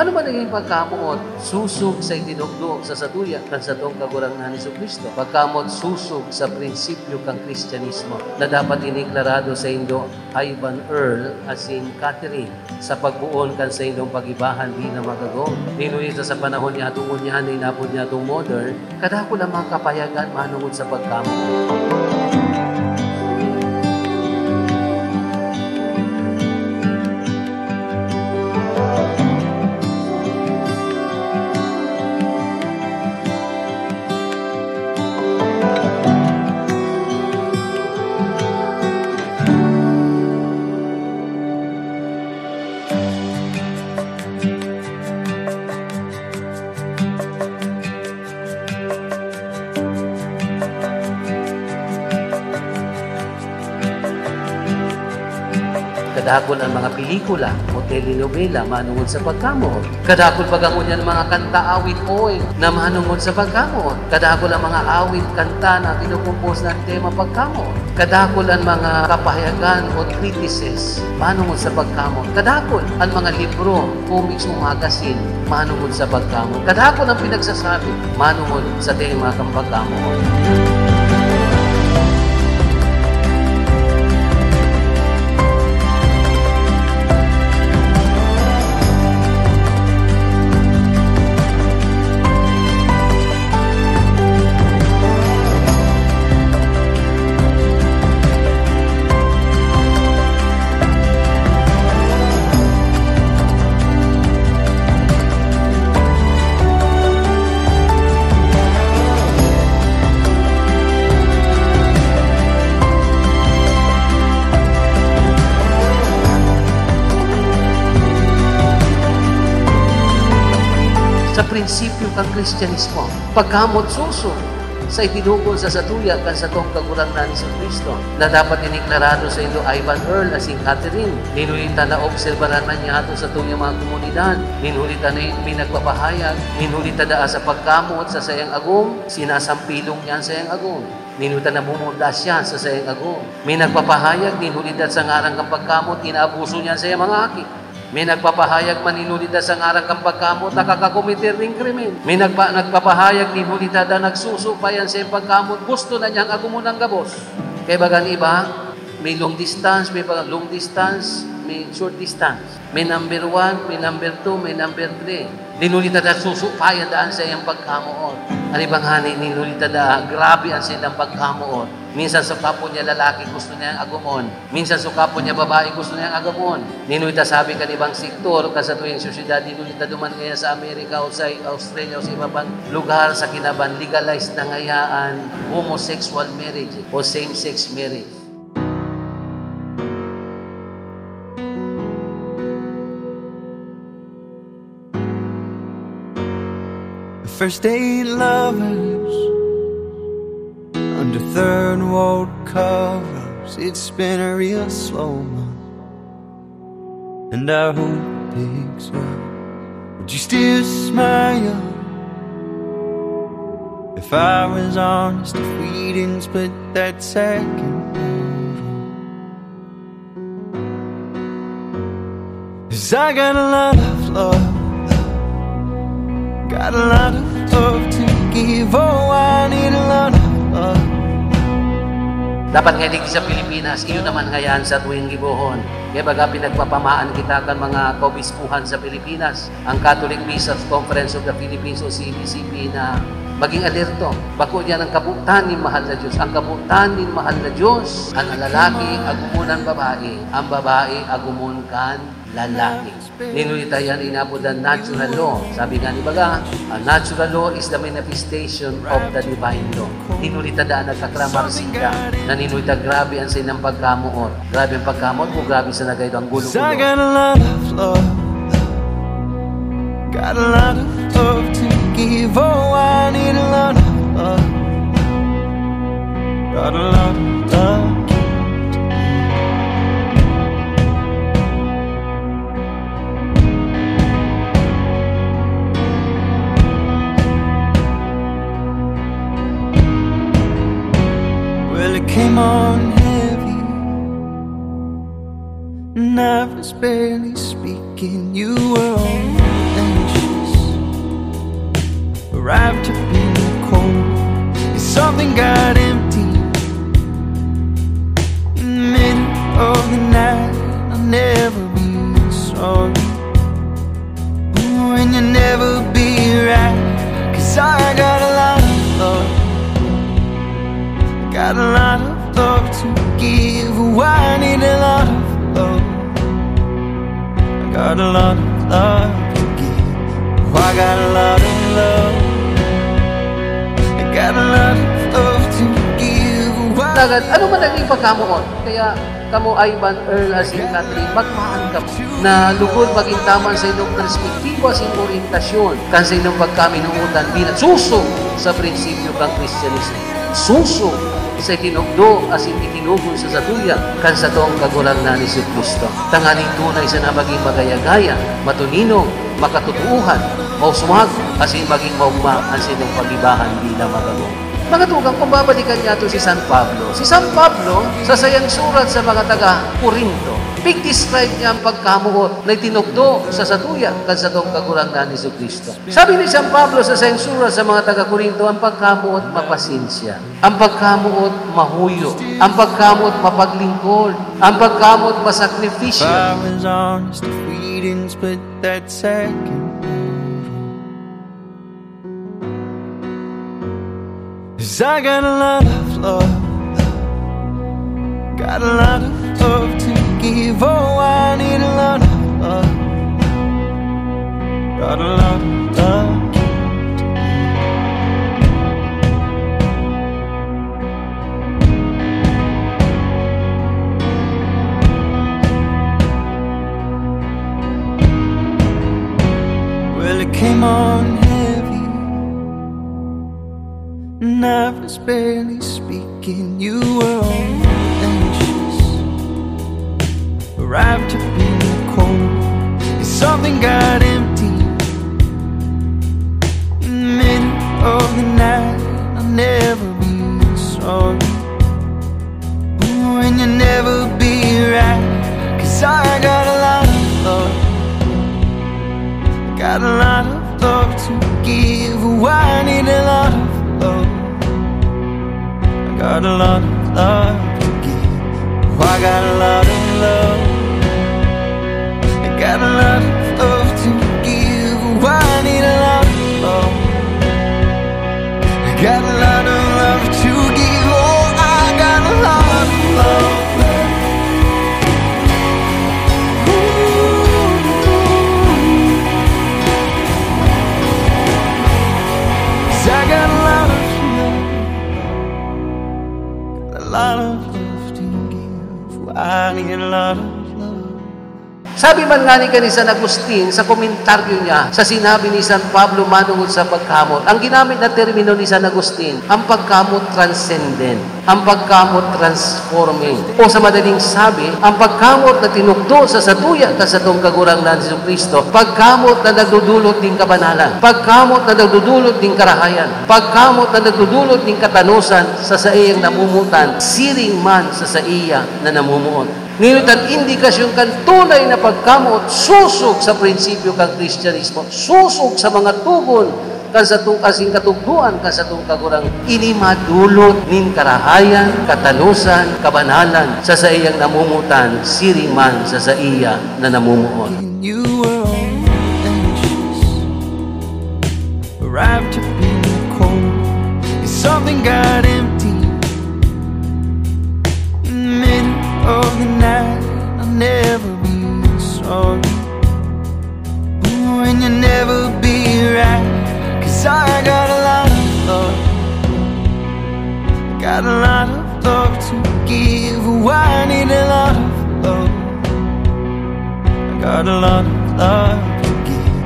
Ano ba naging pagkamuot? Susog sa itinugdo sa satuya kan sa tong kagurangan ni Kristo. Pagkamot susog sa prinsipyo kang Kristyanismo na dapat iniklarado sa Indo Ivan Earl asin Catherine sa pagbuon kan sa indong pagibahan di na magagong. Dinunita sa panahon niya tungon niya na inapod niya itong modern, kadako lang mga kapayagan manungod sa pagkamot. Kadakol ang mga pelikula o telenovela manungod sa pagkamuot. Kadakol pagangon yan mga kanta, awit, oy na manungod sa pagkamuot. Kadakol ang mga awit, kanta na kinukumpos ng tema pagkamuot. Kadakol ang mga kapahayagan o treatises manungod sa pagkamuot. Kadakol ang mga libro, comics o magazine manungod sa pagkamuot. Kadakol ang pinagsasabi manungod sa tema kang pagkamuot. Sa prinsipyo kang Kristyanismo, pagkamot susog sa itinugol sa satuya kan sa tong kagurangan ni Kristo na dapat iniklarado sa Indo Ivan Earl asin Catherine. Ninulita na obserbaran na niya ato sa itong mga komunidad. Ninulita na pinagpapahayag. Ninulita na sa pagkamot sa sayang agong. Sinasampilong niyan sa sayang agong. Ninulita na bumudas siya sa sayang agong. May nagpapahayag. Ninulita sa ngarang kang pagkamot. Inaabuso niyan sa mga aki. May nagpapahayag manинulita sa ngarang kang pagkamot, nakakakomitir ng krimen. May nagpapahayag ninulita na nagsusupayan sa pagkamot, gusto na niyang agumunang gabos. Kaya bagan iba, may long distance, may long distance, may short distance. May number 1, may number 2, may number 3. Ninulita na susupayan daan sa iyang pagkamuot. Ano bang hani, ninulita na grabe ang silang pagkamuot. Minsan sa kapo niya lalaki gusto niya ang agumon. Minsan sa kapo niya babae gusto niya ang agumon. Ninulita sabi ka ibang sektor, kasi tuwing susyedad, ninulita duman kaya sa Amerika o sa Australia o sa iba pang lugar sa kinaban, legalized na ngayaan homosexual marriage o same-sex marriage. First date lovers under third world covers. It's been a real slow month, and I hope it picks up. Would you still smile if I was honest, if we didn't split that second photo? 'Cause I got a lot of love, got a lot of love to give. Oh, I need a lot of love. Dapat nga sa Pilipinas, iyon naman ngayon sa tuwing gibuhon. Kaya baga pinagpapamaan kita kan mga kaobispuhan sa Pilipinas. Ang Catholic Bishops Conference of the Philippines o CBCP na maging alerto. Bako niya ng kabutan ni mahal na Diyos. Ang kabutan ni mahal na Diyos, ang lalaki agumunan babae, ang babae agumunkan lalaki. Ninulita yan inabot ang natural law. Sabi nga ni baga, ang natural law is the manifestation of the divine law. Ninulita daan nagkakramarsinda na ninulita grabe ang sinang pagkamuot. Grabe ang pagkamuot mo, grabe sa nagaydo ang gulo-gulo. I got a lot of love, got a lot of love to give. Oh, I need a lot of love, got a lot of love. Well, it came on heavy, and I was barely speaking. You were all arrived to be cold. If something got empty in the middle of the night, I'll never be sorry. And you'll never be right, 'cause I got a lot of love. I got a lot of love to give. Oh, I need a lot of love. I got a lot of love to give. Oh, I got a lot of love. I got a lot of love to give. Oh, Dagat, ano man naging pagkamuon? Kaya kamo Ivan, Earl, asin Catherine, magmaan kamo na lugod maging taman sa inyong perspektibo asin orientasyon kan sa inyong pagkaminuutan bilang susog sa prinsipyo kang Kristyanismo. Susog sa tinugdo asin itinugol sa satuya kan sa toong kagurangnan ni Kristo. Tanganing tunay sa nabaging magayagaya, matunino, makatutuuhan, mausumag, asin maging maugma ang sinyong pagibahan bilang magagong. Mga tugang, kung babalikan niya ito si San Pablo. Si San Pablo, sa sayang surat sa mga taga-Corinto, big describe niya ang pagkamuot na itinugdo sa satuya kan sa tong kagurangnan ni Kristo. Sabi ni San Pablo sa sayang surat sa mga taga-Corinto, ang pagkamuot mapasinsya, ang pagkamuot mahuyo, ang pagkamuot mapaglingkod, ang pagkamuot masakripisyo. I was honest, if we didn't split that second. 'Cause I got a lot of love, got a lot of love to give. Oh, I need a lot of love, got a lot of love to give. Well, it came on heavy, and I was barely speaking. You were all anxious, arrived to be cold. If something got empty in the middle of the night, I'll never be sorry. Ooh, and you'll never be right, 'cause I got a lot of love, got a lot of love to give. Oh, I need a lot of love, I got a lot of love to give. Oh, I got a lot of love, I got a lot of love to give. Oh, I need a lot of love, I got a lot of love to give. Oh, I got a lot of love. I got a lot of love, got a lot of love to give. I need a lot of love. Sabi man nga ni San Agustin sa komentaryo niya sa sinabi ni San Pablo manungod sa pagkamot, ang ginamit na termino ni San Agustin, ang pagkamot transcendent, ang pagkamot transforming. O sa madaling sabi, ang pagkamot na tinugdo sa satuya ka sa tong kagurangnan ni Kristo, pagkamot na nagdudulot ng kabanalan, pagkamot na nagdudulot ng karahayan, pagkamot na nagdudulot ng katanusan sa saiyang namumutan, siring man sa saiya na namumuot. Ngunit ang indikasyon kan tunay na pagkamot, susog sa prinsipyo kang Kristyanismo, susog sa mga tugon kan sa itong kasing katugduan kan sa itong kagurang inimadulot nin karahayan, katanusan, kabanalan sa saiyang namumutan, siriman sa saiya na namumuot. You were all anxious, arrived to be cold. If something got empty in the middle of the night, I'll never be sorry. Ooh, and you'll never be right, 'cause I got a lot of love, got a lot of love to give. Oh, I need a lot of love, I got a lot of love to give.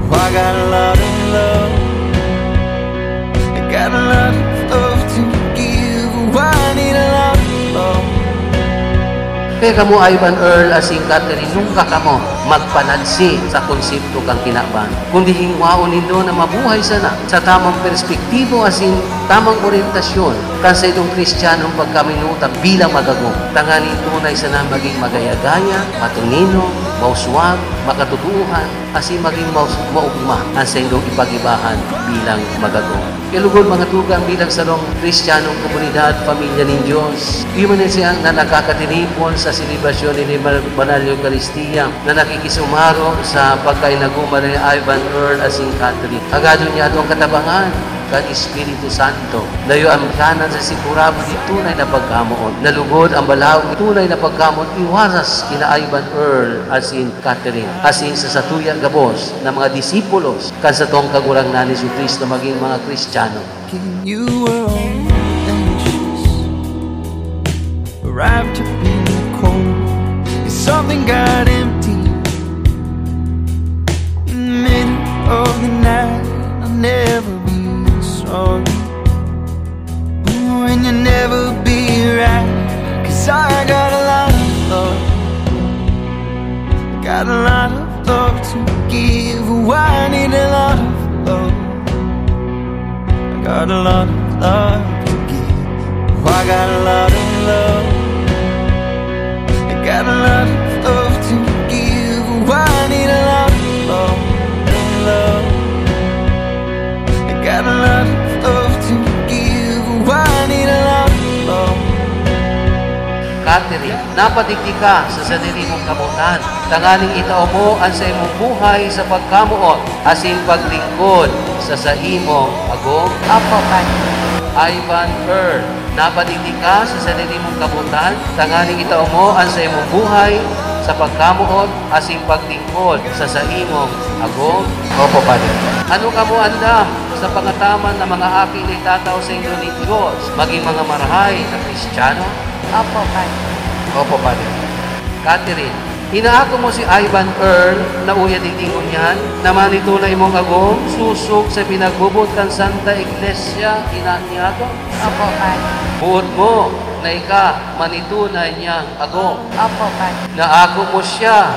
Oh, I got a lot of love, I got a lot of love to give. Oh, I need a lot of love. Kaya kamo Ivan, Earl, asing Catherine, nungka kamo magpanansi sa konsepto kang kinaban. Kundi hingwaon nindo na mabuhay sana sa tamang perspektibo asing tamang orientasyon kan sa itong Kristiyanong pagkaminuta bilang magagong. Tanganin tunay sana maging magayagaya, matunino, mauswag, makatutuhan, asin maging maugma ang sa inyong ipagibahan bilang magagong. Ilugod mga tugang bilang salong Kristiyanong komunidad, pamilya ng Diyos. Iman din siya na nakakatinipon sa selebrasyon ni Banal Eucharistia na nakikisumaro sa pagkainaguma ni Ivan Earl asing Catholic. Agado niya itong katabangan kan Espiritu Santo. Layo ang kanan sa sigurado di tunay na pagkamoon. Nalugod ang balaw di tunay na pagkamoon. Iwaras kina Ivan Earl asin Catherine. Asin sa satuya gabos na mga disipulos kan sa tong kagurang na ni Jesucristo maging mga Kristiyano. You were anxious, arrived to be cold. If something got empty in the middle of the night, I'll never be sorry. And you'll never be right, 'cause I got a lot of love, I got a lot of love to give. Oh, I need a lot of love, I got a lot of love to give. Oh, I got a lot of love, I got a lot of love to give. Oh, I need a lot of love, love. I got a lot of love to give. Oh, I need a lot of love. Catherine, napatigdi ka sa sarili mong kabutan. Tanganing itao mo ang sa imong buhay sa pagkamuot, asin paglingkod sa imong agong. Opo, Padre. Ivan Earl, napatigdi ka sa sarili mong kabutan. Tanganing itao mo ang sa imong buhay sa pagkamuot, asin paglingkod sa imong agong. Opo, Padre. Ano ka mo andam sa pangataman ng mga aking itataw sa inyo ni Diyos, maging mga marahay na Kristiyano? Opo, Padre. Opo, Padre. Catherine, hinaako mo si Ivan Earl na uya dingdingon yan, na manitunay mong agong susog sa pinagbubutkan Santa Iglesia, inaniato? Opo, Padre. Buot mo na ika manitunay niyang agong. Opo, Padre. Naako mo siya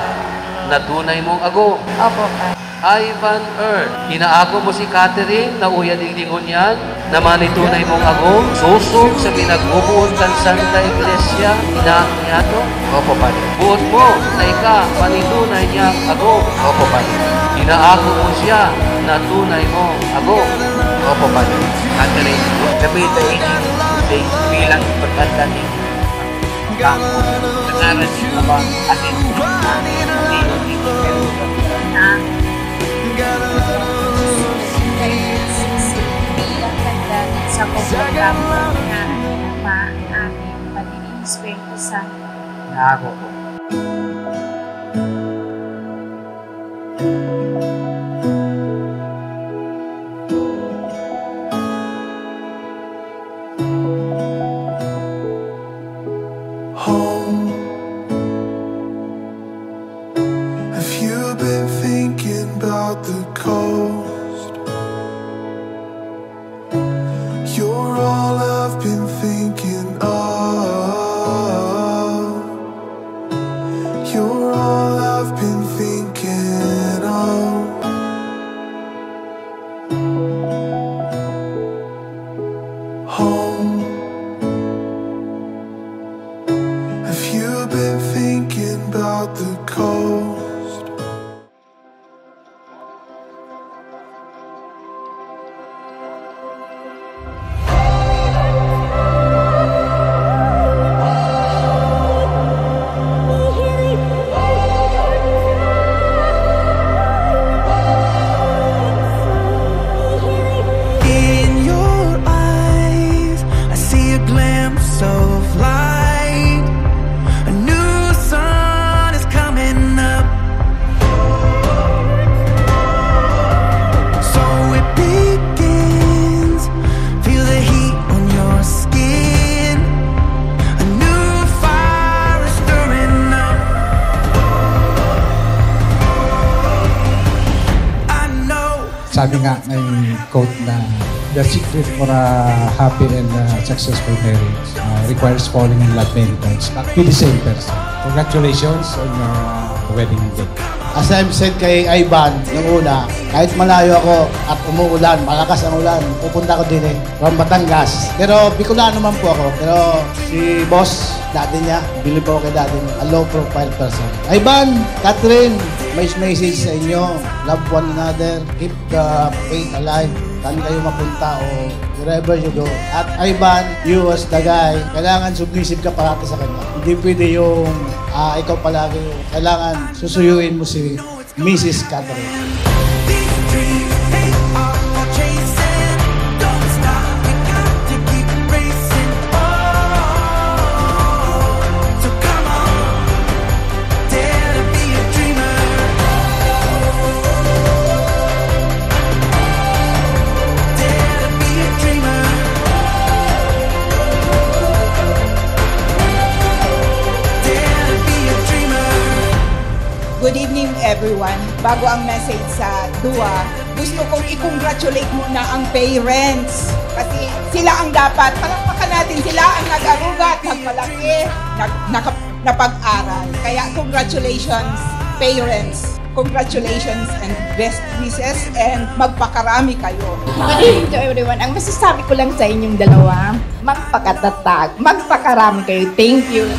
na tunay mong agong. Opo, Padre. Ivan Earl, hinaako mo si Catherine na uya dingdingon yan, na manitunay mong agong susog sa pinagbubuon kan Santa Iglesia, inaniato? Opo, Padre. Buot mo na ika manitunay niyang agong. Opo, Padre. Hinaako mo siya na tunay mong agong. Opo, Padre. Catherine, gamitin ini bilang pagkanta ni Kampo. Nagaran siya ba atin sa pagkakamot na pa ang aming pagiging Espiritu Santo. Nako po. Home. Have you been thinking about the coast? You're all I've been thinking of. You're all I've been thinking of. Home. Have you been thinking about the coast? In your eyes, I see a glimpse of light. A new sun is coming up. So it begins. Feel the heat on your skin. A new fire is stirring up. I know. Sabi nga may quote na the secret for a happy and successful marriage requires falling in love many times, but with the same person. Congratulations on your wedding day. As I've said kay Ivan, yung una, kahit malayo ako at umuulan, malakas ang ulan, pupunta ko din from Batangas. Pero Bicolano naman po ako. Pero si boss, dati niya, bili po ako kay dati niya, a low profile person. Ivan, Catherine, may message sa inyo. Love one another, keep the faith alive. Saan kayo mapunta o wherever you go. At Ivan, you was the guy, kailangan submissive ka parati sa kanya. Hindi pwede yung ikaw palagi. Kailangan susuyuin mo si Mrs. Catherine. Good evening everyone. Bago ang message sa DUA, gusto kong i-congratulate muna ang parents. Kasi sila ang dapat, palakpakan natin, sila ang nag-arugat, nagpalaki, napag-aral. Kaya congratulations parents. Congratulations and best wishes and magpakarami kayo. Good evening to everyone. Ang masasabi ko lang sa inyong dalawa, magpakatatag, magpakarami kayo. Thank you.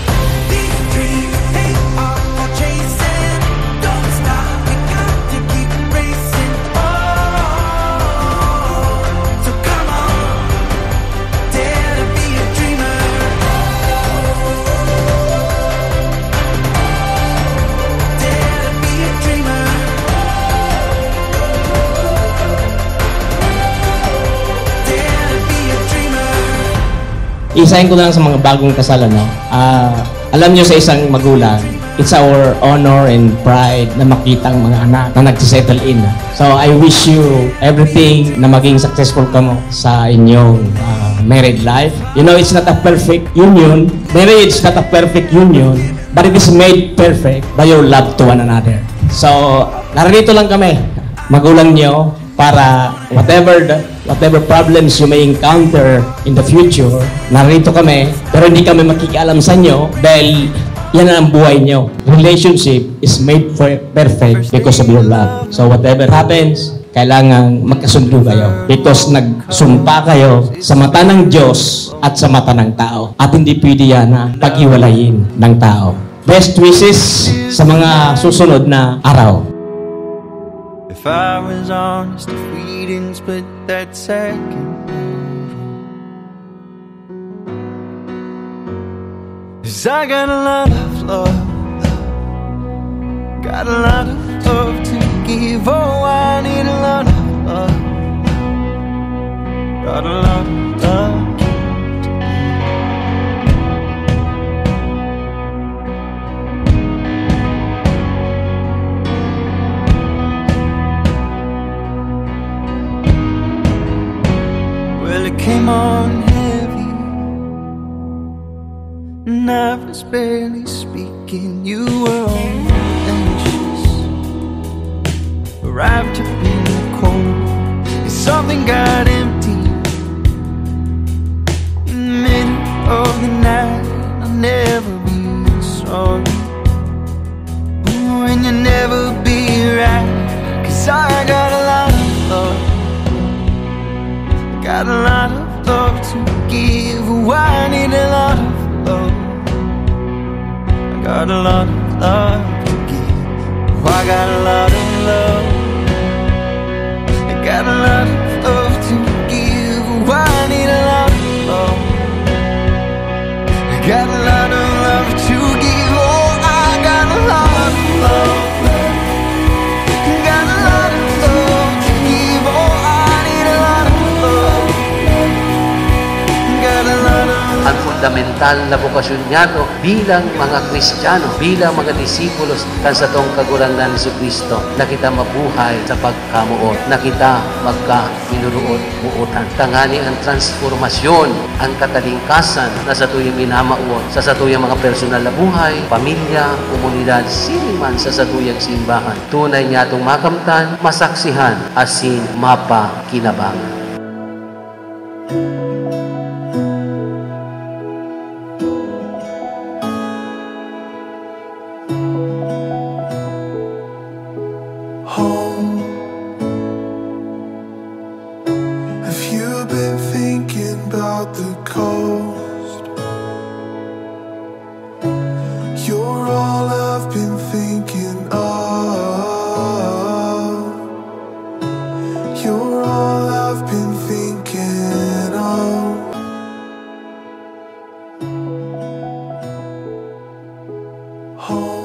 Isahin ko lang sa mga bagong kasal, alam nyo sa isang magulang, it's our honor and pride na makita ang mga anak na nagsisettle in. So I wish you everything na maging successful ka mo sa inyong married life. You know, it's not a perfect union. Marriage is not a perfect union, but it is made perfect by your love to one another. So, narito lang kami, magulang nyo, para whatever problems you may encounter in the future, narito kami, pero hindi kami makikialam sa inyo dahil yan ang buhay nyo. Relationship is made perfect because of your love. So whatever happens, kailangan magkasundo kayo because nagsumpa kayo sa mata ng Diyos at sa mata ng tao. At hindi pwede yan na pag-iwalayin ng tao. Best wishes sa mga susunod na araw. If I was honest, if we didn't split that second room, 'cause I got a lot of love, got a lot of love to give. Oh, I need a lot of love, got a lot of love. It came on heavy, and I was barely speaking. You were all anxious, arrived to be cold, and something got empty in the middle of the night. I'll never be sorry, and you'll never be right, 'cause I got a lot of love, got a lot of love to give. Oh, I need a lot of love, I got a lot of love to give. Oh, I got a lot of love, I got a lot of love to give. Oh, I need a lot of love, I got a lot of love to give. Oh, I got a lot of love, got a lot of love to give. Oh, I need a lot of love, got a lot of love. Ang fundamental na bukasyon niyato bilang mga Kristiyano, bilang mga disipulos kan sa tong kagurangan ni Kristo, na kita mabuhay sa pagkamuot, na kita magka-minuruot-muutan. Tangani ang transformasyon, ang katalingkasan na sa tuyang minamauot, sa tuyang mga personal na buhay, pamilya, komunidad, siniman sa tuyang simbahan. Tunay niya itong makamtan, masaksihan, asin mapakinabangan. thinking of. You're all I've been thinking of. Hold